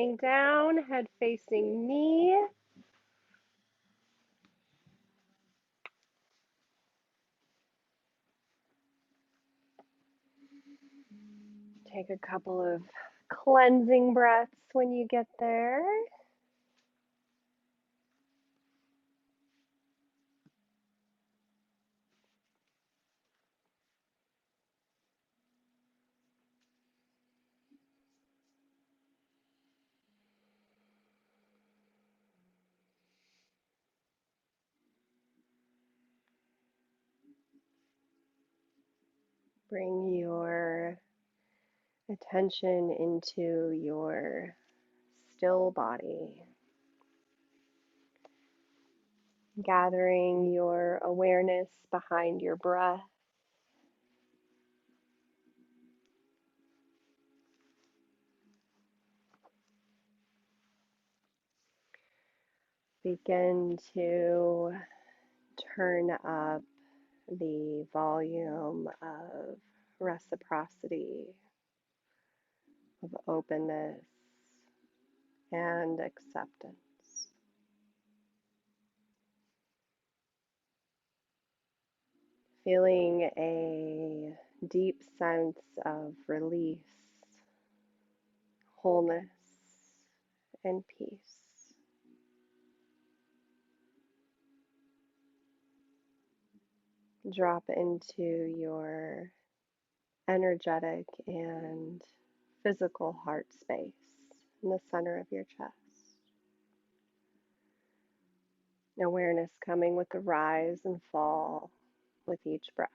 lying down, head facing me. Take a couple of cleansing breaths when you get there. Bring your attention into your still body, gathering your awareness behind your breath. Begin to turn up the volume of reciprocity, of openness and acceptance. Feeling a deep sense of release, wholeness, and peace. Drop into your energetic and physical heart space in the center of your chest. Awareness coming with the rise and fall with each breath.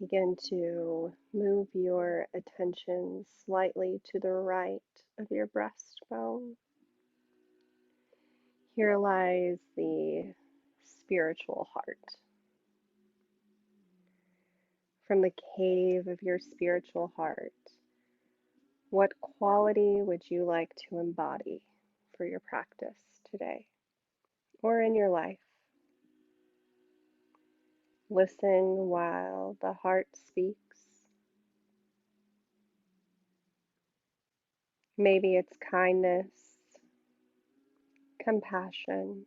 Begin to move your attention slightly to the right of your breastbone. Here lies the spiritual heart. From the cave of your spiritual heart, what quality would you like to embody for your practice today or in your life? Listen while the heart speaks. Maybe it's kindness, compassion,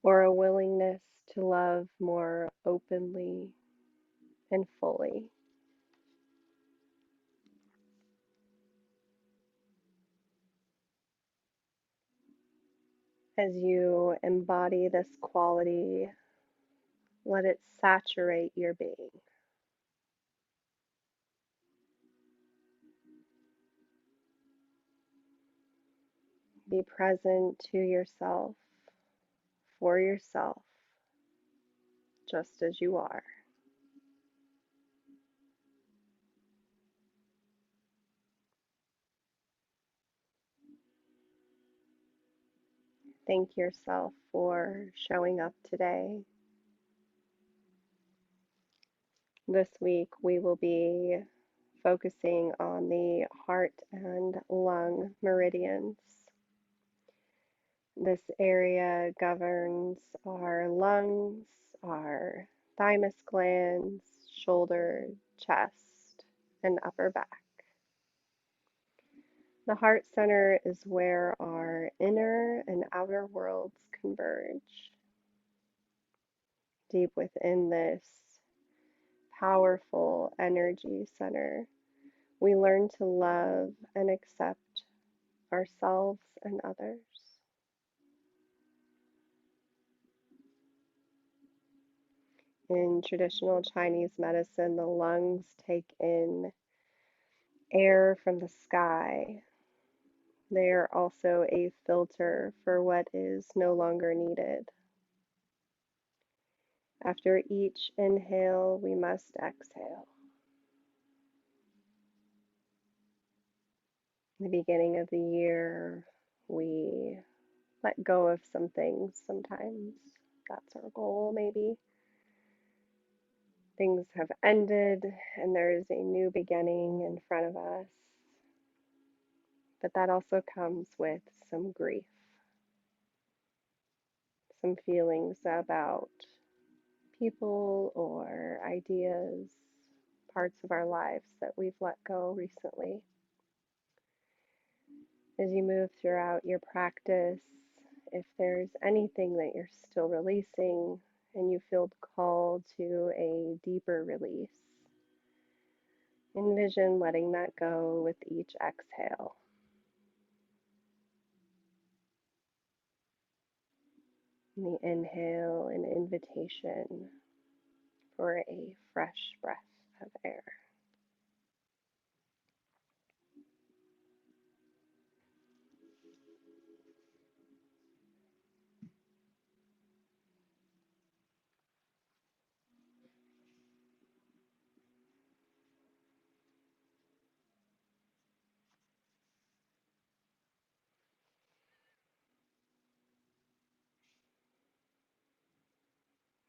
or a willingness to love more openly and fully. As you embody this quality, let it saturate your being. Be present to yourself, for yourself, just as you are. Thank yourself for showing up today. This week we will be focusing on the heart and lung meridians. This area governs our lungs, our thymus glands, shoulder, chest, and upper back. The heart center is where our inner and outer worlds converge. Deep within this powerful energy center, we learn to love and accept ourselves and others. In traditional Chinese medicine, the lungs take in air from the sky. They are also a filter for what is no longer needed. After each inhale, we must exhale. In the beginning of the year, we let go of some things sometimes. That's our goal, maybe. Things have ended and there's a new beginning in front of us. But that also comes with some grief, some feelings about people or ideas, parts of our lives that we've let go recently. As you move throughout your practice, if there's anything that you're still releasing and you feel called to a deeper release, envision letting that go with each exhale. And the inhale, an invitation for a fresh breath of air.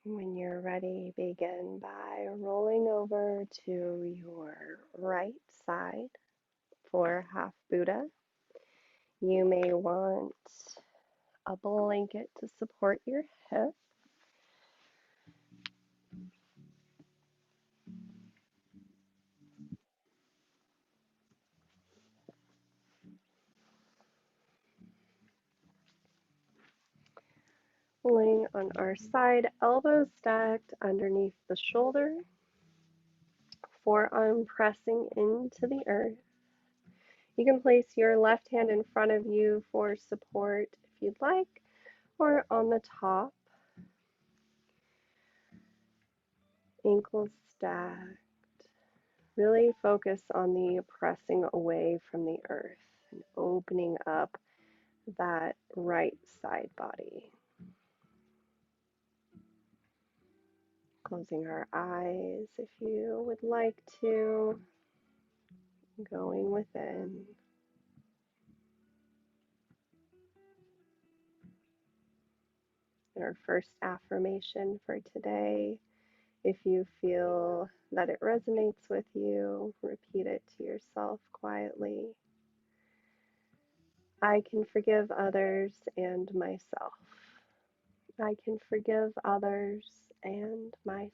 When you're ready, begin by rolling over to your right side for half Buddha. You may want a blanket to support your hip. Laying on our side, elbows stacked underneath the shoulder, forearm pressing into the earth. You can place your left hand in front of you for support if you'd like, or on the top, ankles stacked. Really focus on the pressing away from the earth and opening up that right side body. Closing our eyes if you would like to, going within. Our first affirmation for today, if you feel that it resonates with you, repeat it to yourself quietly. I can forgive others and myself. I can forgive others and myself.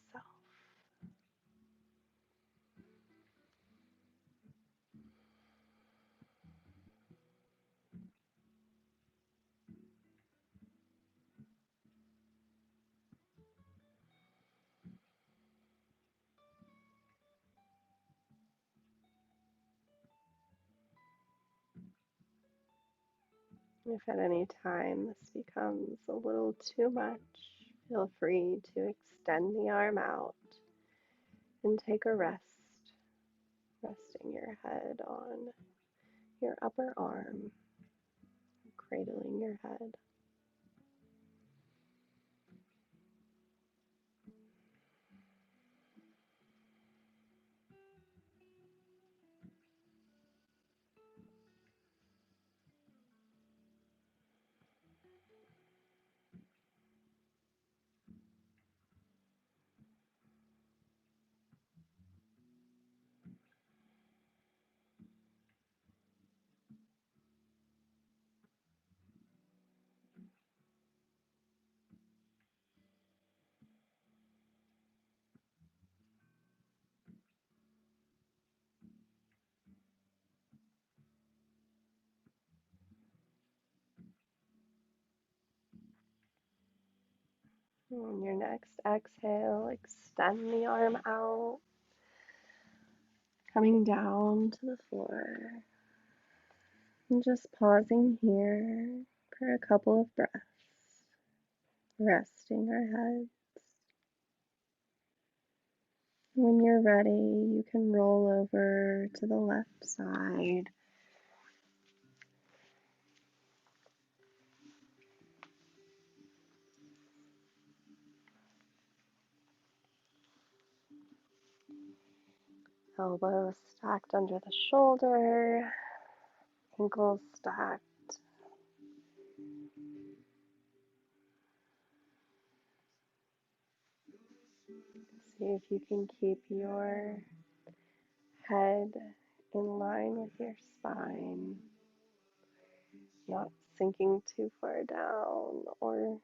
If at any time this becomes a little too much, feel free to extend the arm out and take a rest, resting your head on your upper arm, cradling your head. On your next exhale, extend the arm out, coming down to the floor. And just pausing here for a couple of breaths, resting our heads. When you're ready, you can roll over to the left side. Elbows stacked under the shoulder, ankles stacked. See if you can keep your head in line with your spine, not sinking too far down or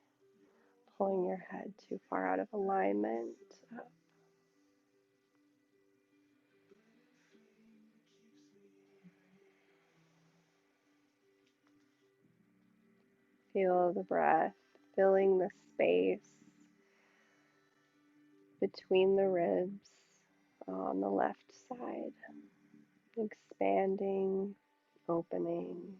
pulling your head too far out of alignment. Feel the breath filling the space between the ribs on the left side, expanding, opening.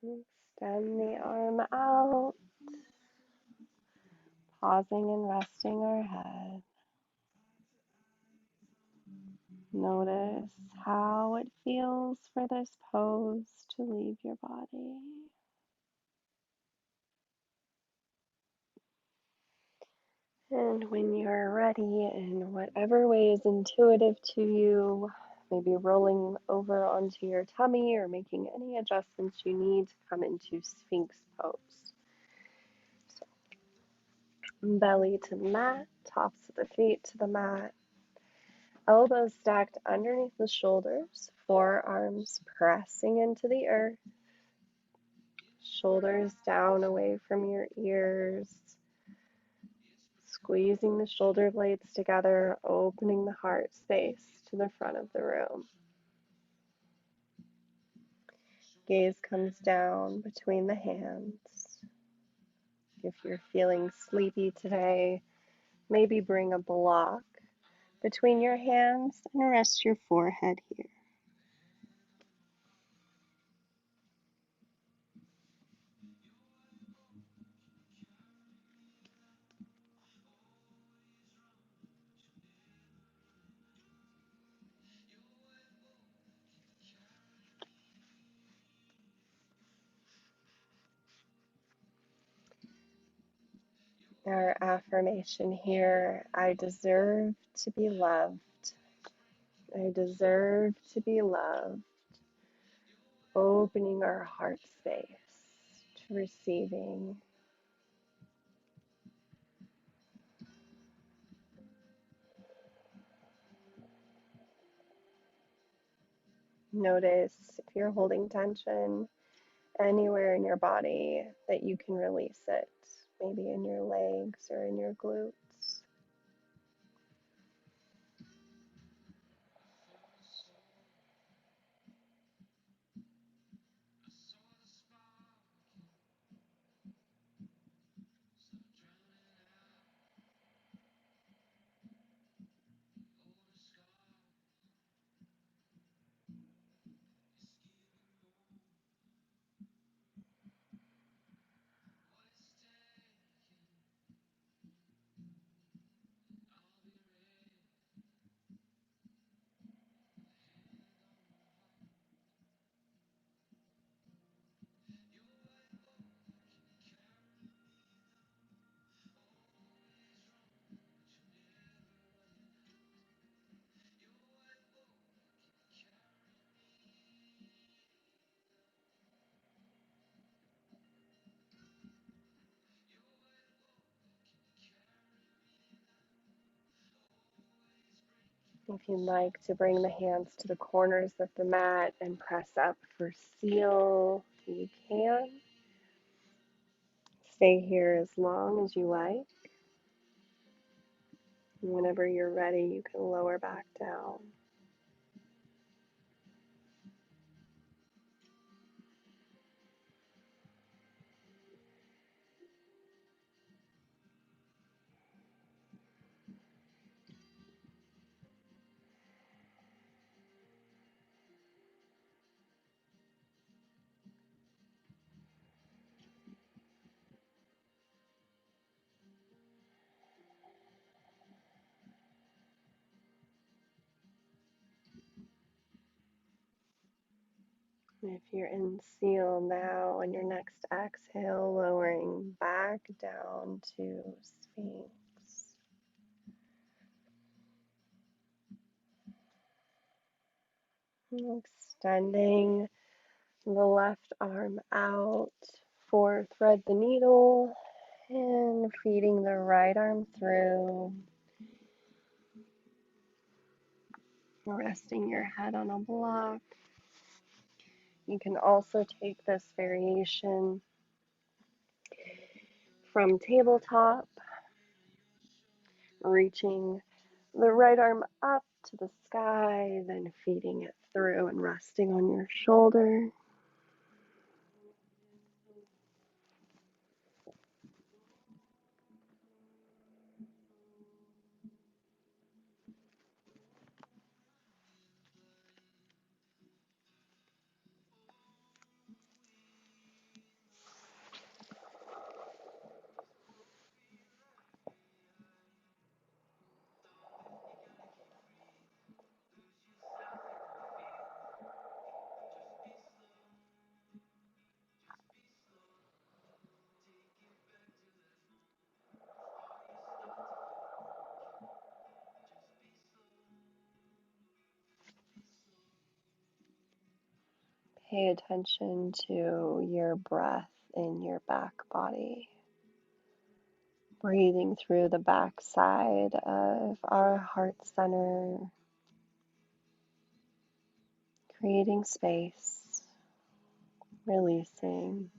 Extend the arm out, pausing and resting our head. Notice how it feels for this pose to leave your body. And when you're ready, in whatever way is intuitive to you, maybe rolling over onto your tummy or making any adjustments you need to come into Sphinx pose. So, belly to mat, tops of the feet to the mat, elbows stacked underneath the shoulders, forearms pressing into the earth, shoulders down away from your ears, squeezing the shoulder blades together, opening the heart space to the front of the room. Gaze comes down between the hands. If you're feeling sleepy today, maybe bring a block between your hands and rest your forehead here. Our affirmation here: I deserve to be loved. I deserve to be loved. Opening our heart space to receiving. Notice if you're holding tension anywhere in your body that you can release it, maybe in your legs or in your glutes. If you'd like to bring the hands to the corners of the mat and press up for seal, you can. Stay here as long as you like. Whenever you're ready, you can lower back down. If you're in seal now, on your next exhale, lowering back down to Sphinx. Extending the left arm out for thread the needle and feeding the right arm through. Resting your head on a block. You can also take this variation from tabletop, reaching the right arm up to the sky, then feeding it through and resting on your shoulder. Pay attention to your breath in your back body. Breathing through the back side of our heart center, creating space, releasing.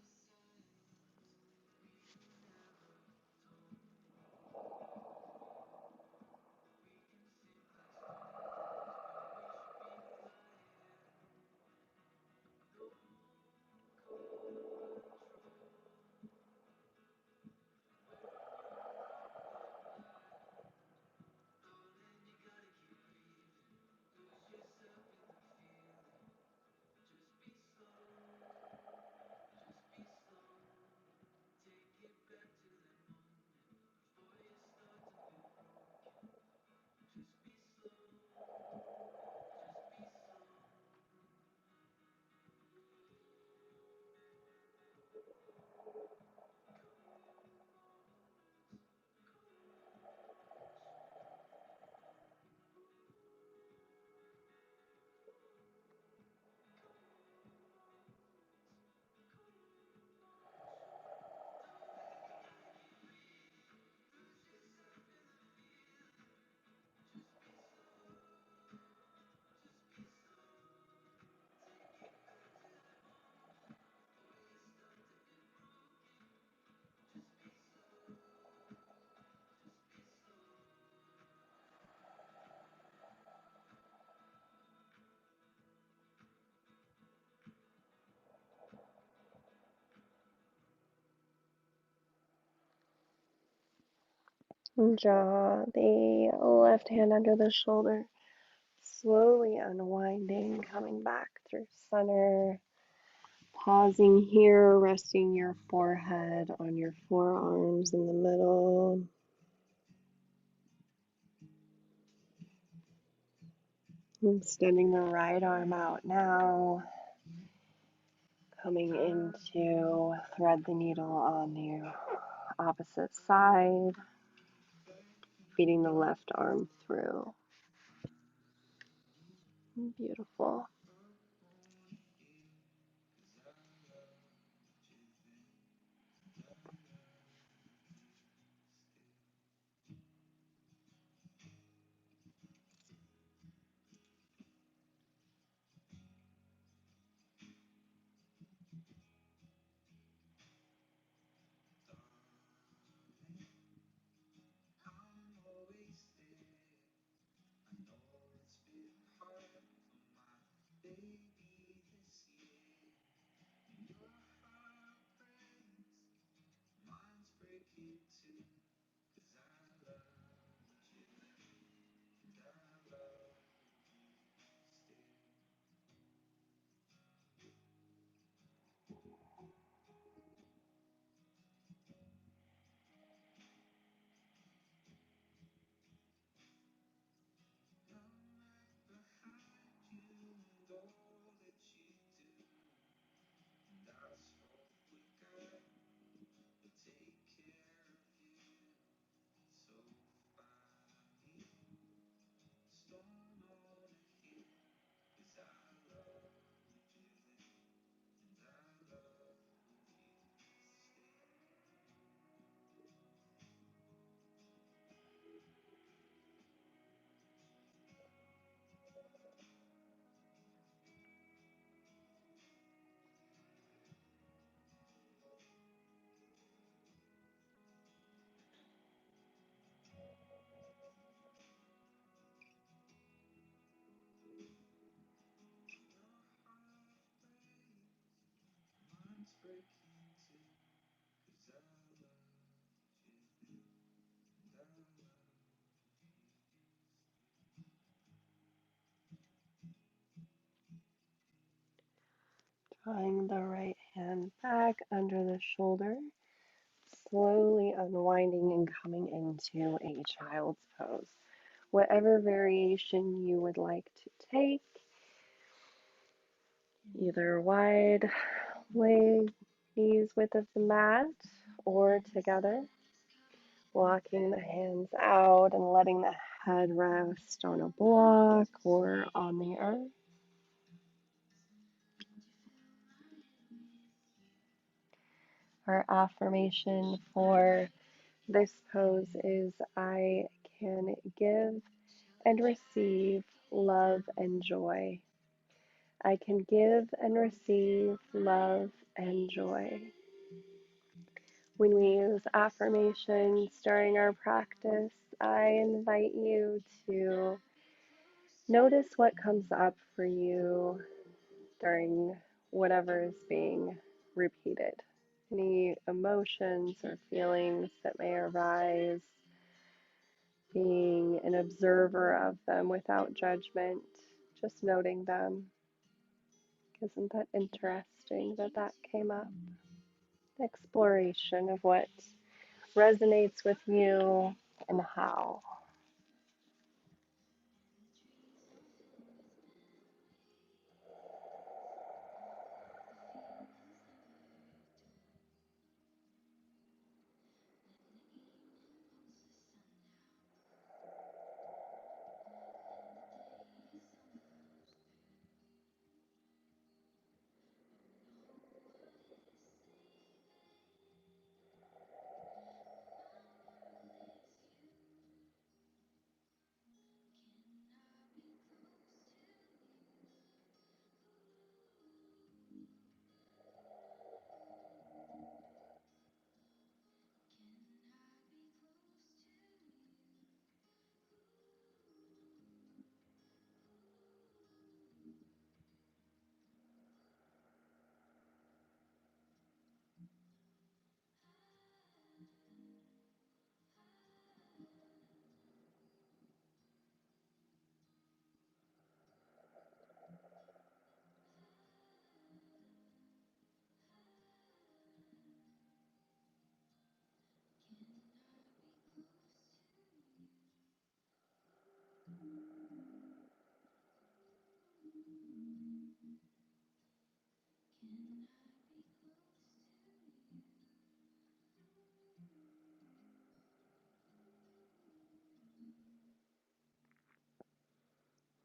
Draw the left hand under the shoulder, slowly unwinding, coming back through center. Pausing here, resting your forehead on your forearms in the middle. Extending the right arm out now. Coming into thread the needle on the opposite side. Feeding the left arm through. Beautiful. Drawing the right hand back under the shoulder, slowly unwinding and coming into a child's pose. Whatever variation you would like to take, either wide leg, knees width of the mat, or together, walking the hands out and letting the head rest on a block or on the earth. Our affirmation for this pose is I can give and receive love and joy. I can give and receive love and joy. When we use affirmations during our practice, I invite you to notice what comes up for you during whatever is being repeated. Any emotions or feelings that may arise, being an observer of them without judgment, just noting them. Isn't that interesting that that came up? Exploration of what resonates with you and how.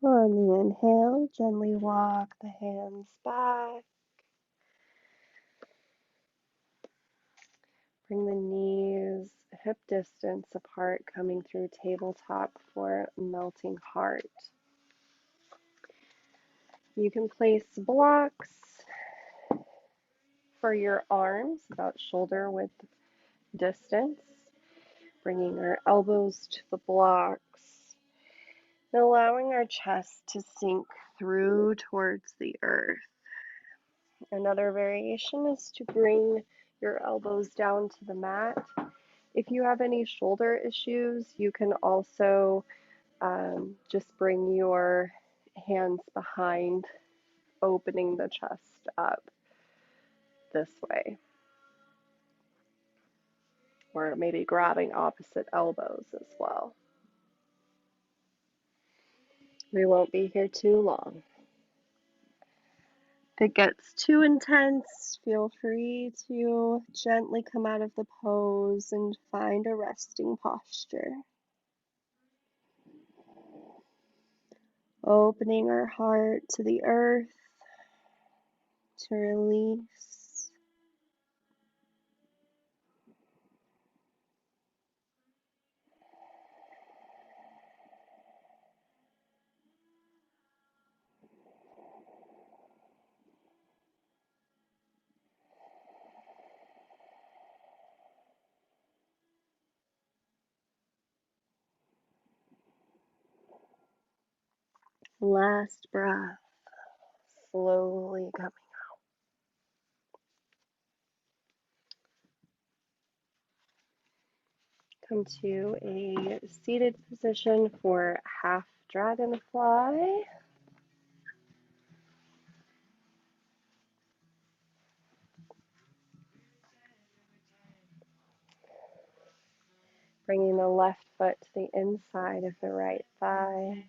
On the inhale, gently walk the hands back. Bring the knees hip distance apart, coming through tabletop for melting heart. You can place blocks for your arms about shoulder width distance, bringing our elbows to the blocks, and allowing our chest to sink through towards the earth. Another variation is to bring your elbows down to the mat. If you have any shoulder issues, you can also just bring your hands behind, opening the chest up this way, or maybe grabbing opposite elbows as well. We won't be here too long. If it gets too intense, feel free to gently come out of the pose and find a resting posture. Opening our heart to the earth to release. Last breath, slowly coming. Come to a seated position for half dragonfly. Bringing the left foot to the inside of the right thigh,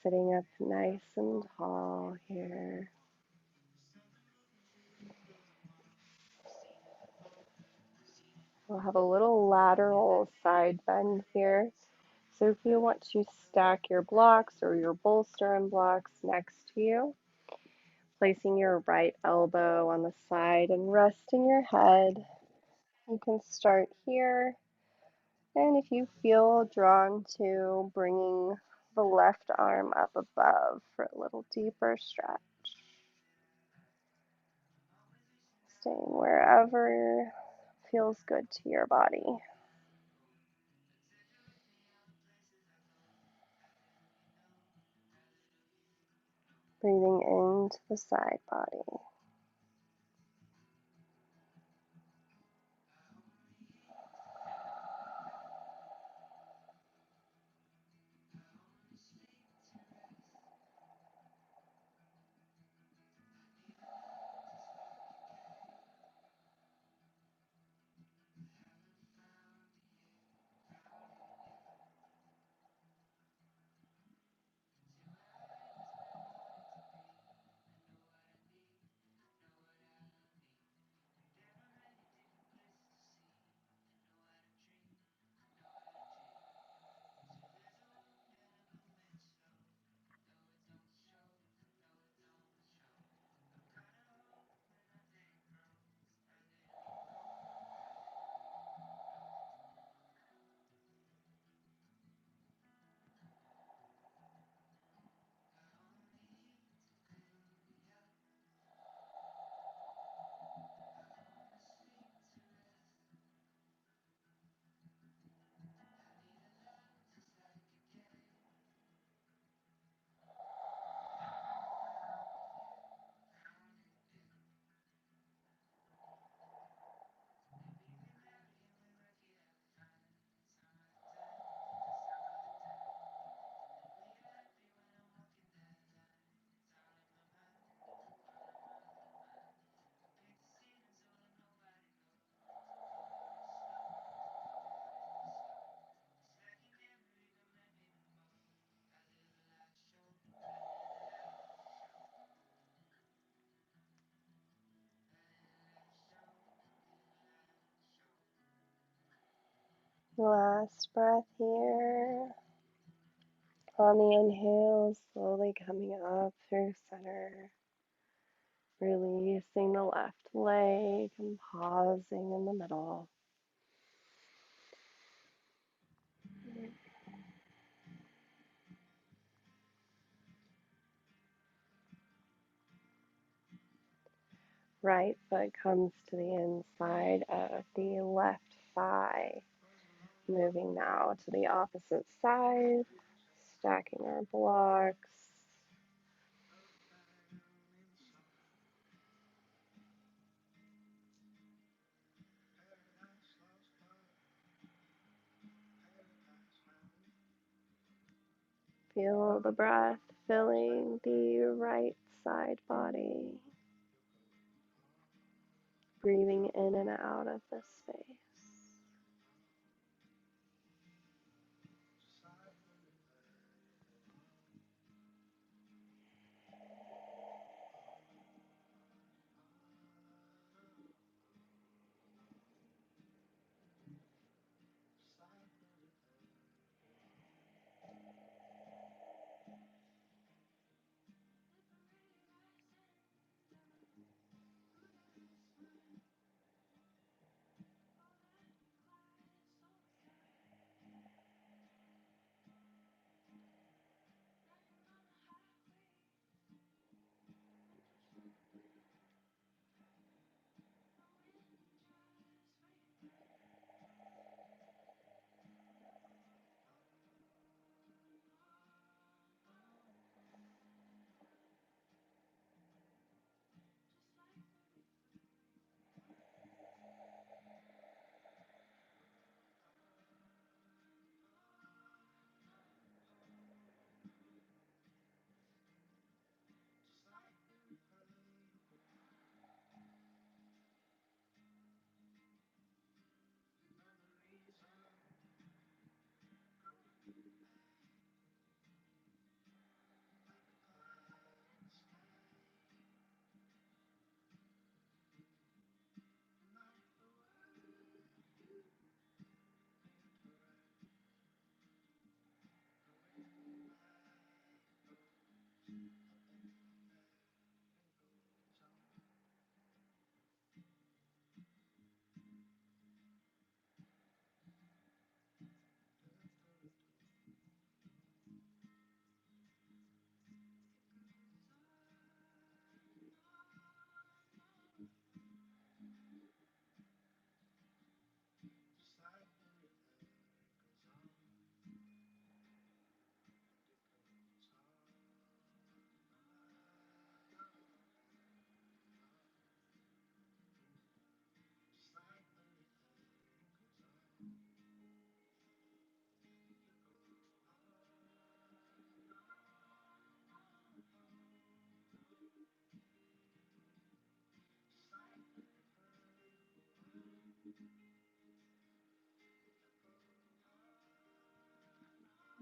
sitting up nice and tall here. We'll have a little lateral side bend here. So if you want to stack your blocks or your bolster and blocks next to you, placing your right elbow on the side and resting your head, you can start here. And if you feel drawn to bringing the left arm up above for a little deeper stretch, staying wherever feels good to your body. Breathing into the side body. Last breath here. On the inhale, slowly coming up through center, releasing the left leg and pausing in the middle. Right foot comes to the inside of the left thigh. Moving now to the opposite side, stacking our blocks. Feel the breath filling the right side body. Breathing in and out of this space.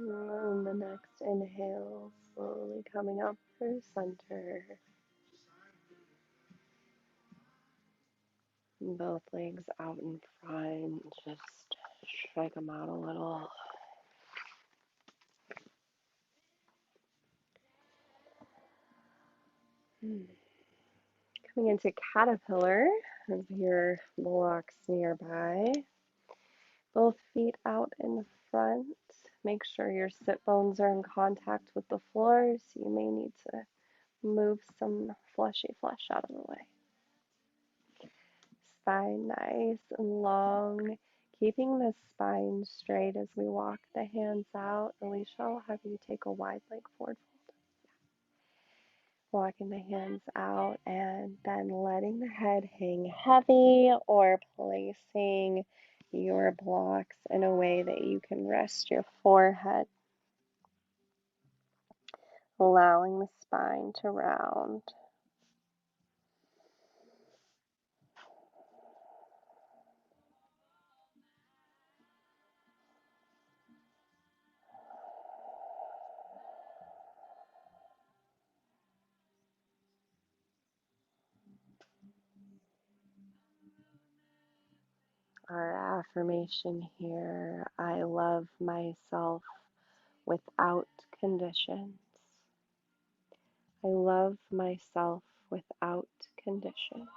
And the next inhale, slowly coming up through center. Both legs out in front, just shake them out a little. Coming into caterpillar, as your blocks nearby. Both feet out in front. Make sure your sit bones are in contact with the floor, so you may need to move some fleshy flesh out of the way. Spine nice and long. Keeping the spine straight as we walk the hands out. Alicia, I'll have you take a wide leg forward fold. Walking the hands out and then letting the head hang heavy or placing your blocks in a way that you can rest your forehead, allowing the spine to round. Our affirmation here: I love myself without conditions. I love myself without conditions.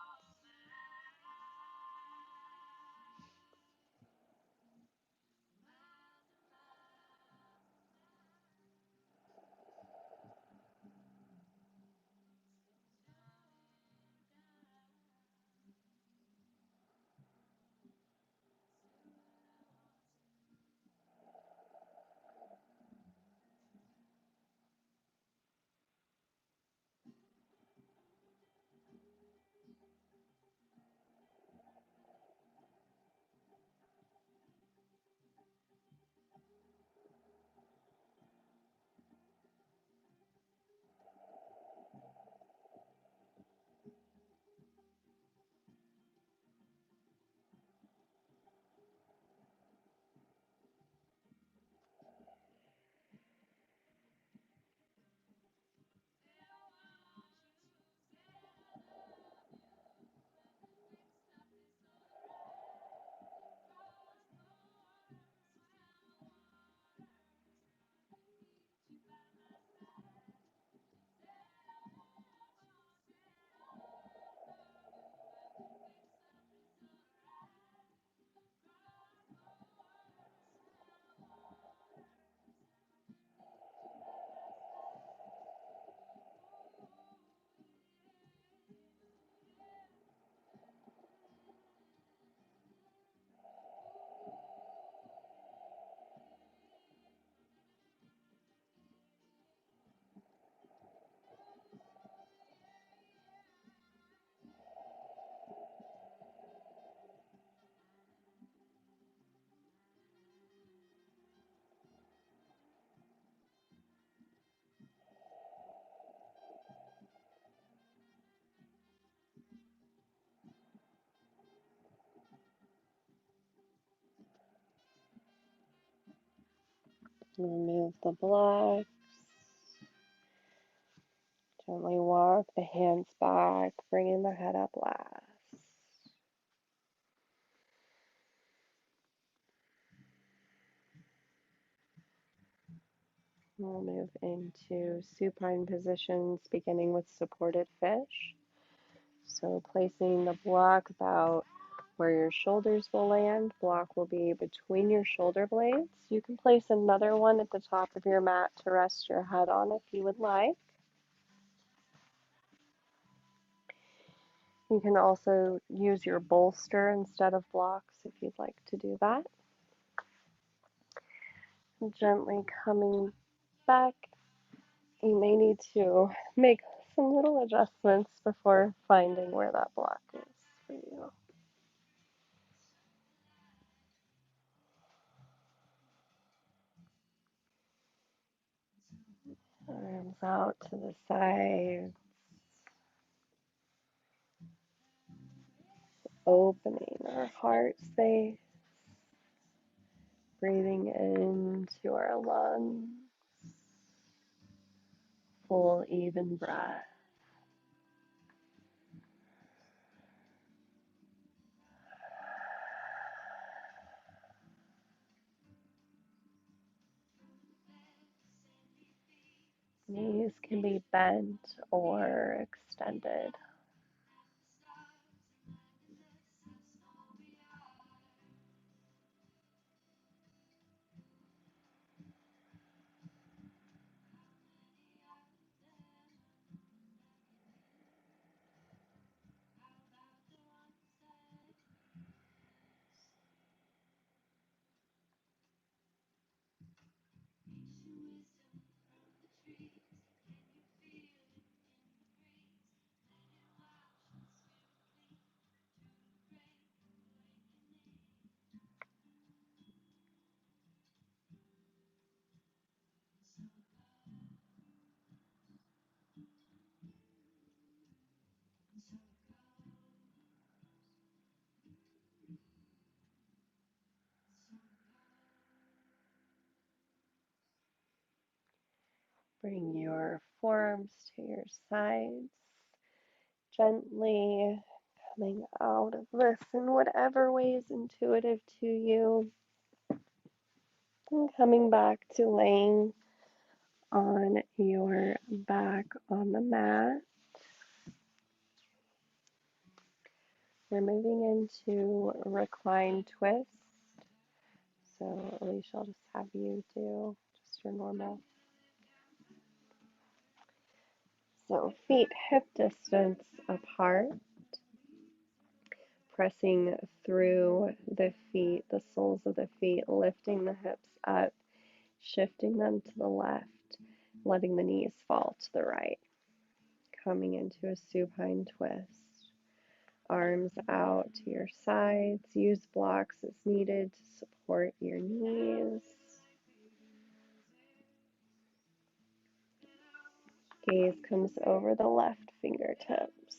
Remove the blocks. Gently walk the hands back, bringing the head up last. We'll move into supine positions, beginning with supported fish. So placing the block about where your shoulders will land. Block will be between your shoulder blades. You can place another one at the top of your mat to rest your head on if you would like. You can also use your bolster instead of blocks if you'd like to do that. Gently coming back. You may need to make some little adjustments before finding where that block is for you. Arms out to the side, opening our heart space, Breathing into our lungs, full, even breath. Knees can be bent or extended. Bring your forearms to your sides, gently coming out of this in whatever way is intuitive to you, and coming back to laying on your back on the mat. We're moving into recline twist. So Alicia, I'll just have you do just your normal. So feet hip distance apart, pressing through the feet, the soles of the feet, lifting the hips up, shifting them to the left, letting the knees fall to the right. Coming into a supine twist. Arms out to your sides. Use blocks as needed to support your knees. Gaze comes over the left fingertips.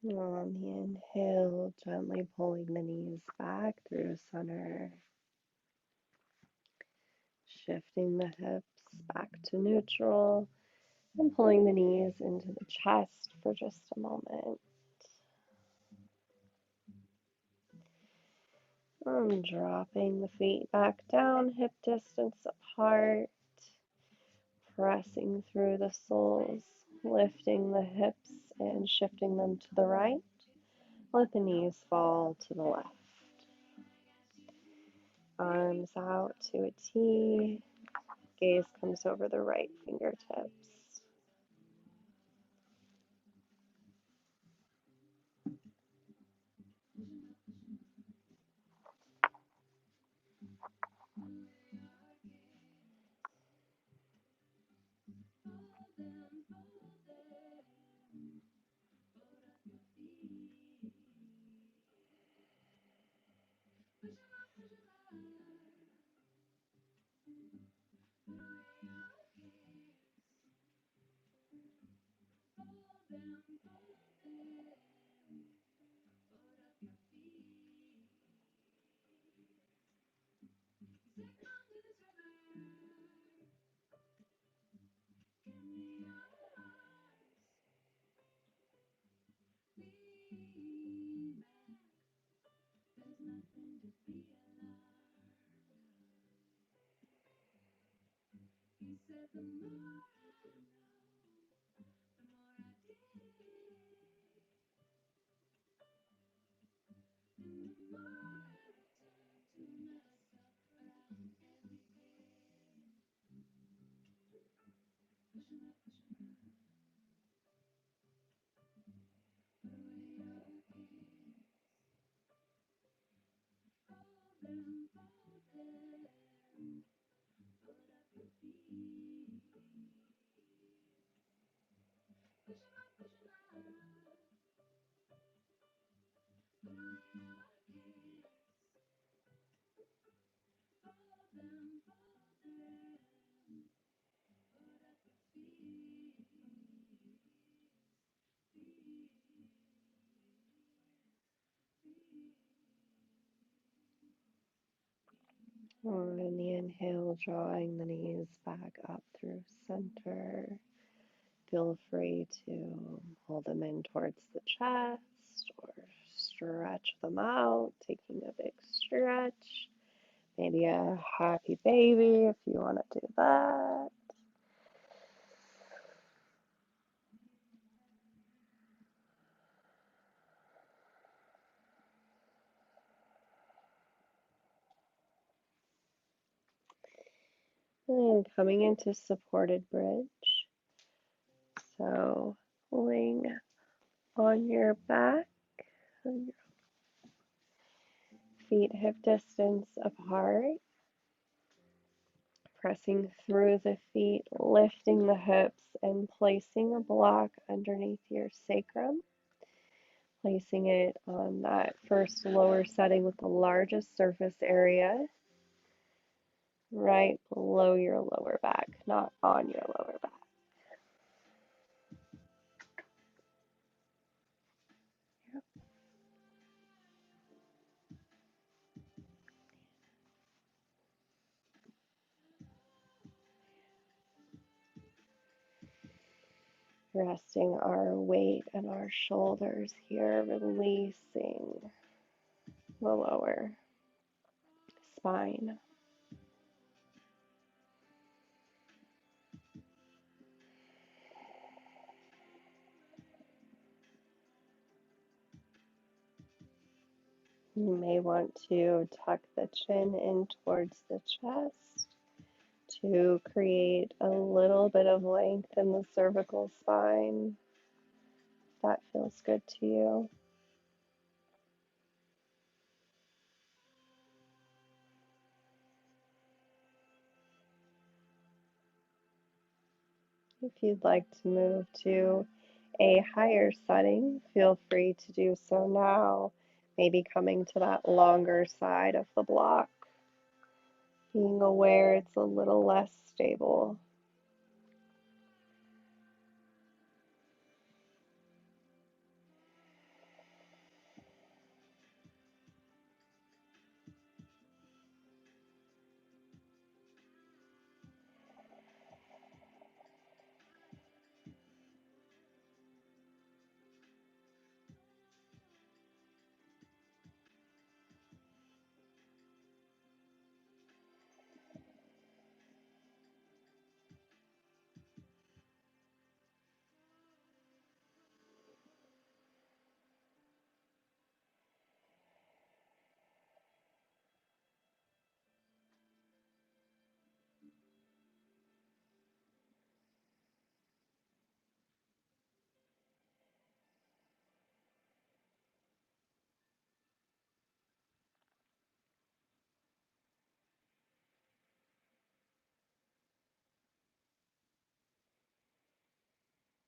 On the inhale, gently pulling the knees back through center, shifting the hips back to neutral, and pulling the knees into the chest for just a moment. And dropping the feet back down, hip distance apart, pressing through the soles, lifting the hips and shifting them to the right. Let the knees fall to the left. Arms out to a T. Gaze comes over the right fingertips. On the inhale, drawing the knees back up through center. Feel free to hold them in towards the chest or stretch them out, taking a big stretch. Maybe a happy baby if you want to do that. And coming into supported bridge. So laying on your back, and your feet hip distance apart, pressing through the feet, lifting the hips, and placing a block underneath your sacrum. Placing it on that first lower setting with the largest surface area, right below your lower back, not on your lower back. Resting our weight and our shoulders here, releasing the lower spine. You may want to tuck the chin in towards the chest to create a little bit of length in the cervical spine. If that feels good to you. If you'd like to move to a higher setting, feel free to do so now. Maybe coming to that longer side of the block, being aware it's a little less stable.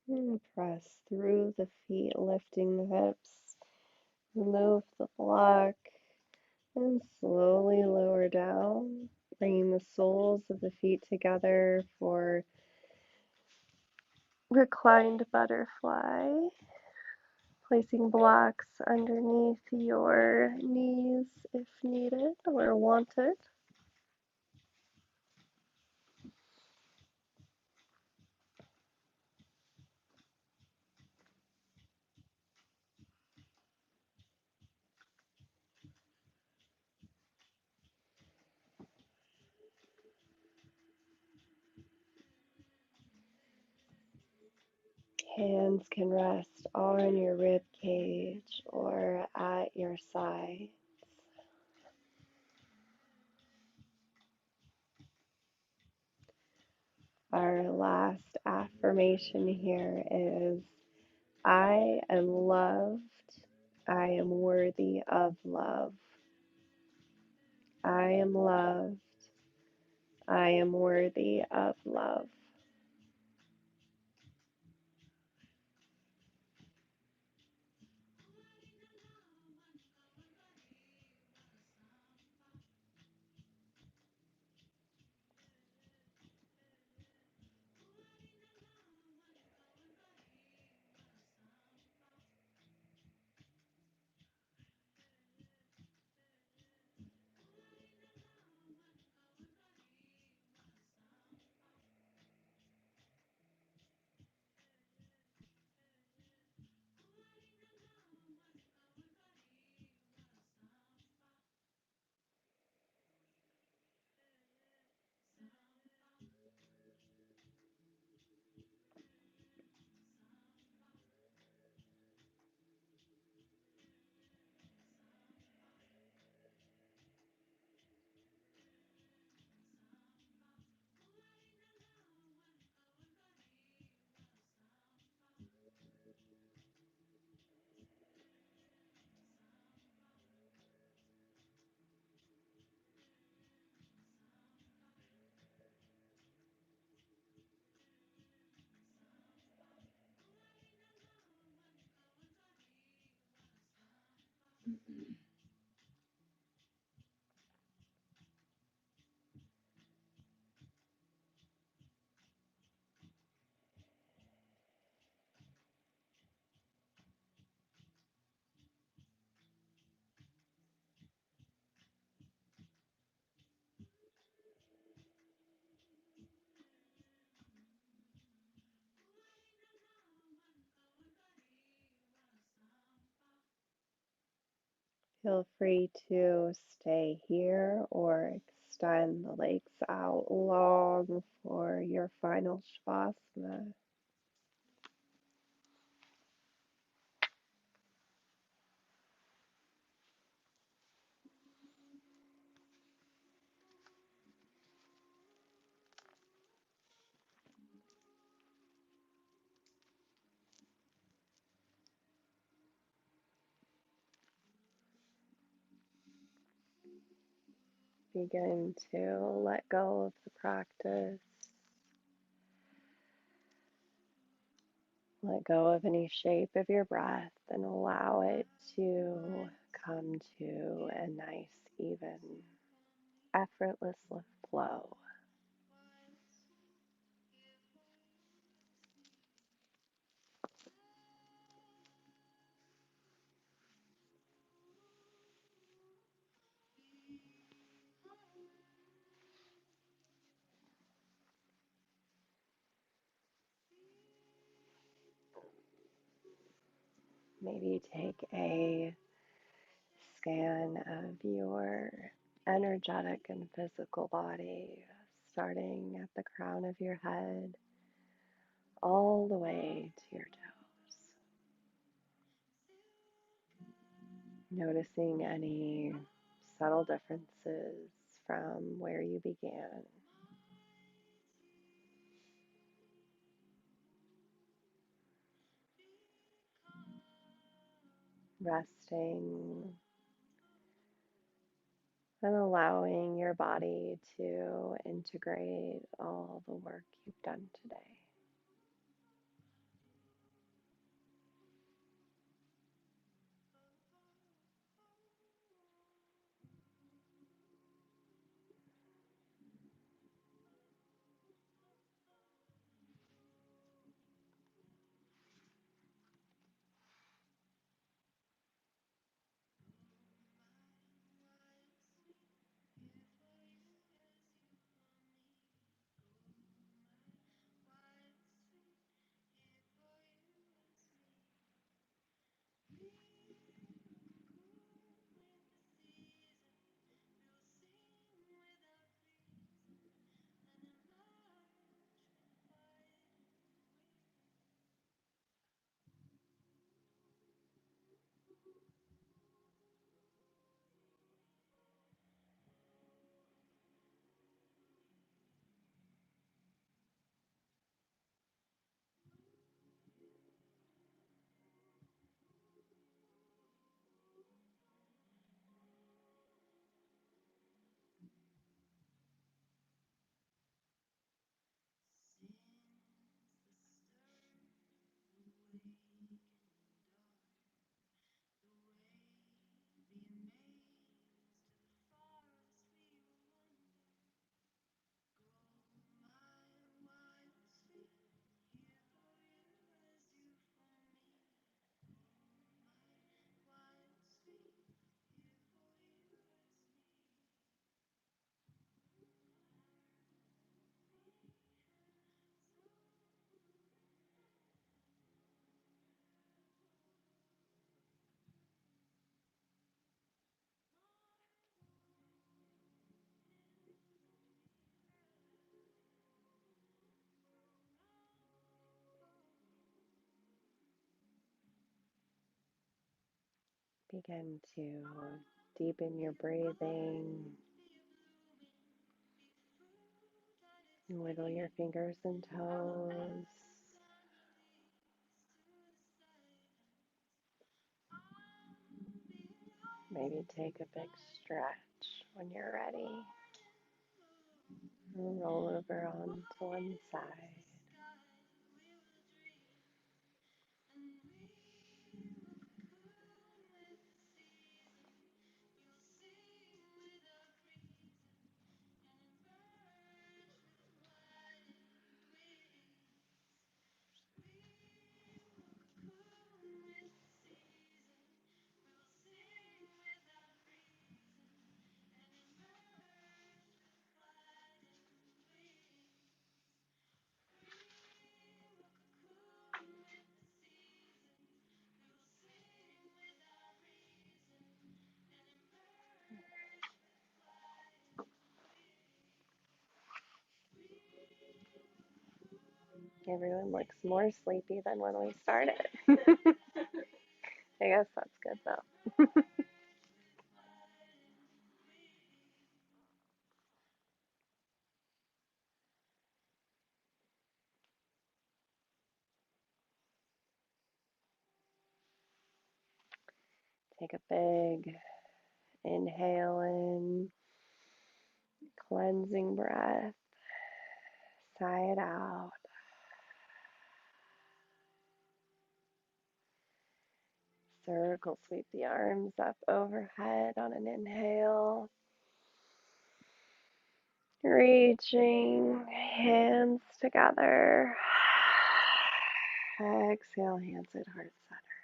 And press through the feet, lifting the hips. Remove the block and slowly lower down, bringing the soles of the feet together for reclined butterfly, placing blocks underneath your knees if needed or wanted. Hands can rest on your rib cage or at your side. Our last affirmation here is I am loved. I am worthy of love. I am loved. I am worthy of love. Feel free to stay here or extend the legs out long for your final Shavasana. Begin to let go of the practice. Let go of any shape of your breath and allow it to come to a nice, even, effortless flow. Maybe take a scan of your energetic and physical body, starting at the crown of your head all the way to your toes. Noticing any subtle differences from where you began. Resting and allowing your body to integrate all the work you've done today. Begin to deepen your breathing. Wiggle your fingers and toes. Maybe take a big stretch when you're ready. And roll over onto one side. Everyone looks more sleepy than when we started. I guess that's good though. Take a big inhale in, cleansing breath. Sigh it out. Circle, sweep the arms up overhead on an inhale. Reaching hands together. Exhale, hands at heart center.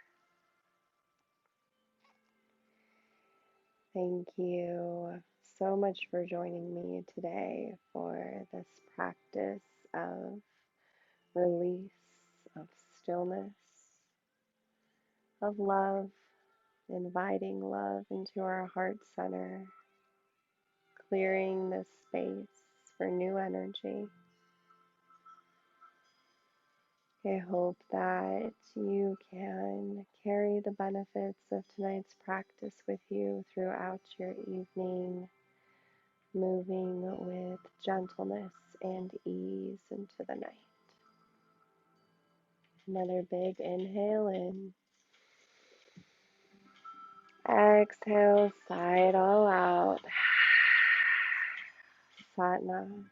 Thank you so much for joining me today for this practice of release, of stillness, of love, inviting love into our heart center, clearing this space for new energy. I hope that you can carry the benefits of tonight's practice with you throughout your evening, moving with gentleness and ease into the night. Another big inhale in. Exhale, sigh it all out. Satnam.